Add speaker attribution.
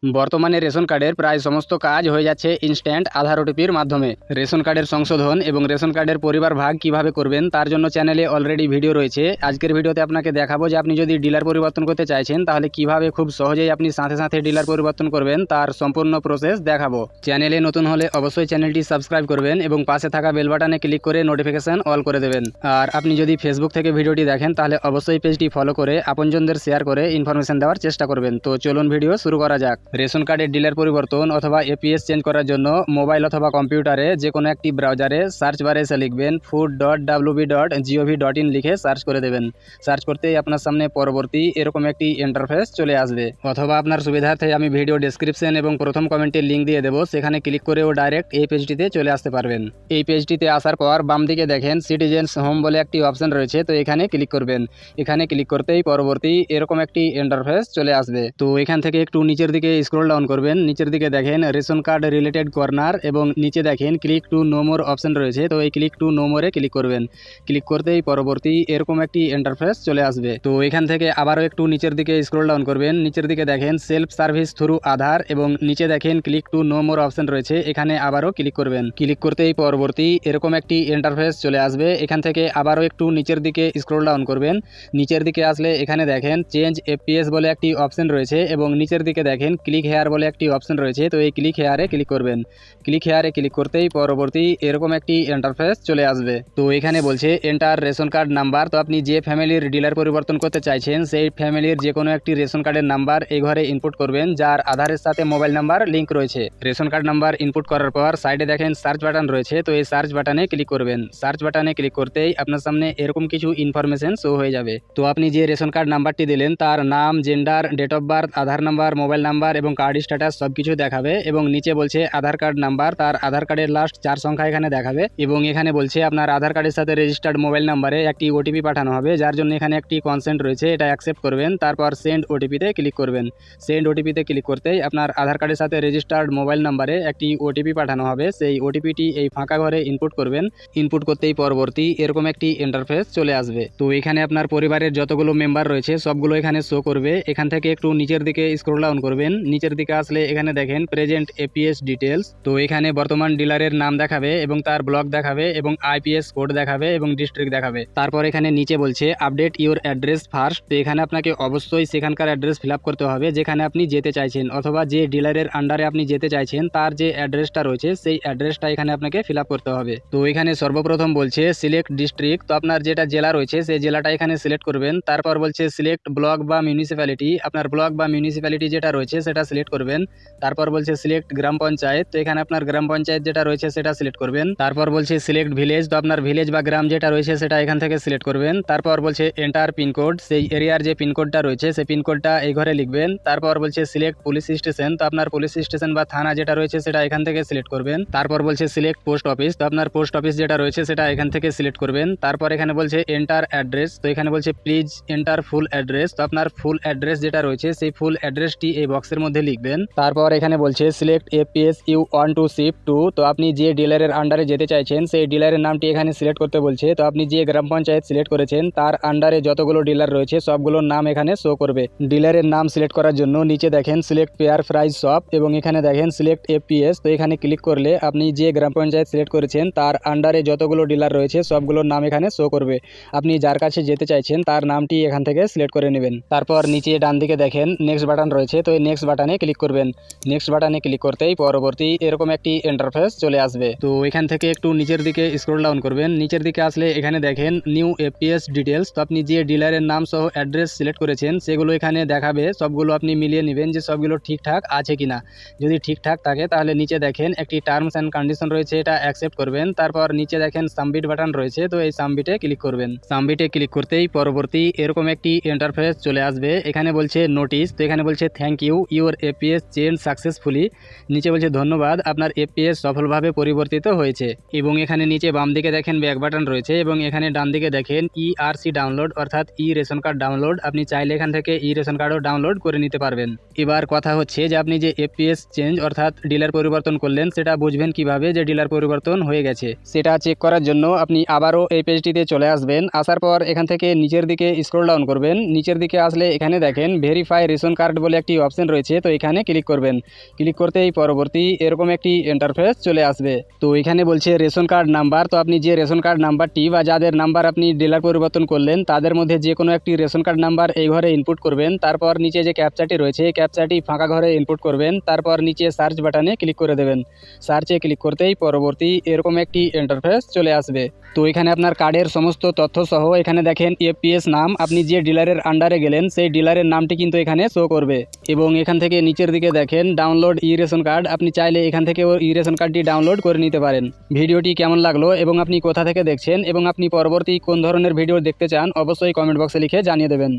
Speaker 1: বর্তমানে রেশন কার্ডের প্রায় সমস্ত কাজ হয়ে যাচ্ছে ইনস্ট্যান্ট আধার ওটিপির মাধ্যমে। রেশন কার্ডের সংশোধন এবং রেশন কার্ডের পরিবার ভাগ কিভাবে করবেন তার জন্য চ্যানেলে অলরেডি ভিডিও রয়েছে। আজকের ভিডিওতে আপনাকে দেখাবো যে আপনি যদি ডিলার পরিবর্তন করতে চাইছেন তাহলে কিভাবে খুব সহজেই আপনি সাথে সাথে ডিলার পরিবর্তন করবেন তার সম্পূর্ণ প্রসেস দেখাবো। চ্যানেলে নতুন হলে অবশ্যই চ্যানেলটি সাবস্ক্রাইব করবেন এবং পাশে থাকা বেল বাটনে ক্লিক করে নোটিফিকেশন অল করে দেবেন। আর আপনি যদি ফেসবুক থেকে ভিডিওটি দেখেন তাহলে অবশ্যই পেজটি ফলো করে আপনজনদের শেয়ার করে ইনফরমেশন দেওয়ার চেষ্টা করবেন। তো চলুন ভিডিও শুরু করা যাক। রেশন কার্ডের ডিলার পরিবর্তন অথবা এপিএস চেঞ্জ করার জন্য মোবাইল অথবা কম্পিউটারে যে কোনো একটি ব্রাউজারে সার্চ বারে এসে লিখবেন food.wb.gov.in লিখে সার্চ করে দেবেন। সার্চ করতেই আপনার সামনে পরবর্তী এরকম একটি ইন্টারফেস চলে আসবে, অথবা আপনার সুবিধার্থে আমি ভিডিও ডেসক্রিপশন এবং প্রথম কমেন্টের লিঙ্ক দিয়ে দেবো, সেখানে ক্লিক করেও ডাইরেক্ট এই পেজটিতে চলে আসতে পারবেন। এই পেজটিতে আসার পর বাম দিকে দেখেন সিটিজেন্স হোম বলে একটি অপশন রয়েছে, তো এখানে ক্লিক করবেন। এখানে ক্লিক করতেই পরবর্তী এরকম একটি ইন্টারফেস চলে আসবে। তো এখান থেকে একটু নিচের দিকে স্ক্রল ডাউন করবেন। নিচের দিকে দেখেন রেশন কার্ড রিলেটেড কর্নার এবং নিচে দেখেন click to know more option রয়েছে, তো এই ক্লিক টু নো মোরে ক্লিক করবেন। ক্লিক করতেই পরবর্তী এরকম একটি ইন্টারফেস চলে আসবে। তো এখান থেকে আবারও একটু নিচের দিকে স্ক্রল ডাউন করবেন। নিচের দিকে দেখেন সেলফ সার্ভিস থ্রু আধার এবং নিচে দেখেন click to know more option রয়েছে, এখানে আবারও ক্লিক করবেন। ক্লিক করতেই পরবর্তী এরকম একটি ইন্টারফেস চলে আসবে। এখান থেকে আবারও একটু নিচের দিকে স্ক্রল ডাউন করবেন। নিচের দিকে আসলে এখানে দেখেন চেঞ্জ এপিএস বলে একটি অপশন রয়েছে এবং নিচের দিকে দেখেন ক্লিক হেয়ার বলে একটি অপশন রয়েছে, তো এই ক্লিক হেয়ারে ক্লিক করবেন। ক্লিক হেয়ারে ক্লিক করতেই পরবর্তী এরকম একটি ইন্টারফেস চলে আসবে। তো এখানে বলছে এন্টার রেশন কার্ড নাম্বার, তো আপনি যে ফ্যামিলির ডিলার পরিবর্তন করতে চাইছেন সেই ফ্যামিলির যে কোনো একটি রেশন কার্ডের নাম্বার এই ঘরে ইনপুট করবেন যার আধারের সাথে মোবাইল নাম্বার লিঙ্ক রয়েছে। রেশন কার্ড নাম্বার ইনপুট করার পর সাইডে দেখেন সার্চ বাটন রয়েছে, তো এই সার্চ বাটনে ক্লিক করবেন। সার্চ বাটনে ক্লিক করতেই আপনার সামনে এরকম কিছু ইনফরমেশন শো হয়ে যাবে। তো আপনি যে রেশন কার্ড নাম্বারটি দিলেন তার নাম, gender, date of birth, Aadhaar number, mobile number এবং কার্ড স্ট্যাটাস সবকিছু দেখাবে। এবং নিচে বলছে আধার কার্ড নাম্বার, তার আধার কার্ডের লাস্ট 4 সংখ্যা এখানে দেখাবে। এবং এখানে বলছে আপনার আধার কার্ডের সাথে রেজিস্টার্ড মোবাইল নাম্বারে একটি ওটিপি পাঠানো হবে, যার জন্য এখানে একটি কনসেন্ট রয়েছে, এটা অ্যাকসেপ্ট করবেন। তারপর সেন্ড ওটিপিতে ক্লিক করবেন। সেন্ড ওটিপিতে ক্লিক করতেই আপনার আধার কার্ডের সাথে রেজিস্টার্ড মোবাইল নাম্বারে একটি ওটিপি পাঠানো হবে, সেই ওটিপিটি এই ফাঁকা ঘরে ইনপুট করবেন। ইনপুট করতেই পরবর্তী এরকম একটি ইন্টারফেস চলে আসবে। তো এখানে আপনার পরিবারের যতগুলো মেম্বার রয়েছে সবগুলো এখানে শো করবে। এখান থেকে একটু নিচের দিকে স্ক্রল ডাউন করবেন। নিচের দিকে আসলে এখানে দেখেন প্রেজেন্ট এপিএস ডিটেলস, তো এখানে বর্তমান ডিলারের নাম দেখাবে এবং তার ব্লক দেখাবে এবং আইপিএস কোড দেখাবে এবং ডিস্ট্রিক্ট দেখাবে। তারপর এখানে নিচে বলছে আপডেট ইউর অ্যাড্রেস ফার্স্ট, তো এখানে আপনাকে অবশ্যই সেখানকার অ্যাড্রেস ফিল আপ করতে হবে যেখানে আপনি যেতে চাইছেন, অথবা যে ডিলারের আন্ডারে আপনি যেতে চাইছেন তার যে অ্যাড্রেসটা রয়েছে সেই অ্যাড্রেসটা এখানে আপনাকে ফিল আপ করতে হবে। তো এখানে সর্বপ্রথম বলছে সিলেক্ট ডিস্ট্রিক্ট, তো আপনার যেটা জেলা রয়েছে সেই জেলাটা এখানে সিলেক্ট করবেন। তারপর বলছে সিলেক্ট ব্লক বা মিউনিসিপ্যালিটি, আপনার ব্লক বা মিউনিসিপ্যালিটি যেটা রয়েছে সেটা সিলেক্ট করবেন। তারপর বলছে সিলেক্ট গ্রাম পঞ্চায়েত, তো এখানে আপনার গ্রাম পঞ্চায়েত যেটা রয়েছে সেটা সিলেক্ট করবেন। তারপর বলছে সিলেক্ট ভিলেজ, তো আপনার ভিলেজ বা গ্রাম যেটা রয়েছে সেটা এখান থেকে সিলেক্ট করবেন। তারপর বলছে এন্টার পিনকোড, সেই এরিয়ার যে পিনকোডটা রয়েছে সেই পিনকোডটা এই ঘরে লিখবেন। তারপর বলছে সিলেক্ট পুলিশ স্টেশন, তো আপনার পুলিশ স্টেশন বা থানা যেটা রয়েছে সেটা এখান থেকে সিলেক্ট করবেন। তারপর বলছে সিলেক্ট পোস্ট অফিস, তো আপনার পোস্ট অফিস যেটা রয়েছে সেটা এখান থেকে সিলেক্ট করবেন। তারপর এখানে বলছে এন্টার অ্যাড্রেস, তো এখানে বলছে প্লিজ এন্টার ফুল অ্যাড্রেস, তো আপনার ফুল অ্যাড্রেস যেটা রয়েছে সেই ফুল অ্যাড্রেসটি এই বক্সের মধ্যে লিখবেন। তারপর এখানে বলছে select EPS you want to shift to, তো আপনি যে ডিলারের আন্ডারে যেতে চাইছেন সেই ডিলারের নামটি এখানে সিলেক্ট করতে বলছে। তো আপনি যে গ্রাম পঞ্চায়েত সিলেক্ট করেছেন তার আন্ডারে যতগুলো ডিলার রয়েছে সবগুলোর নাম এখানে শো করবে। ডিলারের নাম সিলেক্ট করার জন্য নিচে দেখেন সিলেক্ট পেয়ার প্রাইস শপ এবং এখানে দেখেন সিলেক্ট এপিএস, তো এখানে ক্লিক করলে আপনি যে গ্রাম পঞ্চায়েত সিলেক্ট করেছেন তার আন্ডারে যতগুলো ডিলার রয়েছে সবগুলোর নাম এখানে শো করবে। আপনি যার কাছে যেতে চাইছেন তার নামটি এখান থেকে সিলেক্ট করে নেবেন। তারপর নিচে ডান দিকে দেখেন নেক্সট বাটন রয়েছে, তো এই নেক্সট বাটনে ক্লিক করবেন। নেক্সট বাটনে ক্লিক করতেই পরবর্তী এরকম একটি ইন্টারফেস চলে আসবে। তো এখান থেকে একটু নিচের দিকে স্ক্রল ডাউন করবেন। নিচের দিকে আসলে এখানে দেখেন নিউ এপিএস ডিটেলস, তো আপনি যে ডিলারের নাম সহ অ্যাড্রেস সিলেক্ট করেছেন সেগুলো এখানে দেখাবে। সবগুলো আপনি মিলিয়ে নেবেন যে সবগুলো ঠিকঠাক আছে কিনা। যদি ঠিকঠাক থাকে তাহলে নিচে দেখেন একটি টার্মস অ্যান্ড কন্ডিশন রয়েছে, এটা অ্যাকসেপ্ট করবেন। তারপর নিচে দেখেন সাবমিট বাটন রয়েছে, তো এই সাবমিটে ক্লিক করবেন। সাবমিটে ক্লিক করতেই পরবর্তী এরকম একটি ইন্টারফেস চলে আসবে। এখানে বলছে নোটিস, তো এখানে বলছে thank you your EPS change successfully, নিচে বলছে ধন্যবাদ আপনার এপিএস সফলভাবে পরিবর্তিত হয়েছে। এবং এখানে নিচে বাম দিকে দেখেন ব্যাক বাটন রয়েছে এবং এখানে ডান দিকে দেখেন ইআরসি ডাউনলোড অর্থাৎ ই রেশন কার্ড ডাউনলোড, আপনি চাইলে এখান থেকে ই রেশন কার্ডও ডাউনলোড করে নিতে পারবেন। এবার কথা হচ্ছে যে আপনি যে এপিএস চেঞ্জ অর্থাৎ ডিলার পরিবর্তন করলেন সেটা বুঝবেন কিভাবে যে ডিলার পরিবর্তন হয়ে গেছে। সেটা চেক করার জন্য আপনি আবারও এই পেজটিতে চলে আসবেন। আসার পর এখান থেকে নিচের দিকে স্ক্রল ডাউন করবেন। নিচের দিকে আসলে এখানে দেখেন ভেরিফাই রেশন কার্ড বলে একটি অপশন রয়েছে, রয়েছে, তো এখানে ক্লিক করবেন। ক্লিক করতেই পরবর্তী এরকম একটি ইন্টারফেস চলে আসবে। তো এখানে বলছে রেশন কার্ড নাম্বার। তো আপনি যে রেশন কার্ড নাম্বারটি বা যাদের নাম্বার আপনি ডিলার পরিবর্তন করলেন তাদের মধ্যে যে কোনো একটি রেশন কার্ড নাম্বার এই ঘরে ইনপুট করবেন। তারপর নিচে যে ক্যাপচাটি রয়েছে এই ক্যাপচাটি ফাঁকা ঘরে ইনপুট করবেন। তারপর নিচে সার্চ বাটনে ক্লিক করে দেবেন। সার্চে ক্লিক করতেই পরবর্তী এরকম একটি ইন্টারফেস চলে আসবে। তো এখানে আপনার কার্ডের সমস্ত তথ্য সহ এখানে দেখেন এফপিএস নাম, আপনি যে ডিলারের আন্ডারে গেলেন সেই ডিলারের নামটি কিন্তু এখানে শো করবে। এবং এখান থেকে নিচের দিকে দেখেন ডাউনলোড ই রেশন কার্ড, আপনি চাইলে এখান থেকে ই রেশন কার্ডটি ডাউনলোড করে নিতে পারেন। ভিডিওটি কেমন লাগলো এবং আপনি কোথা থেকে দেখছেন এবং আপনি পরবর্তী কোন ধরনের ভিডিও দেখতে চান অবশ্যই কমেন্ট বক্সে লিখে জানিয়ে দেবেন।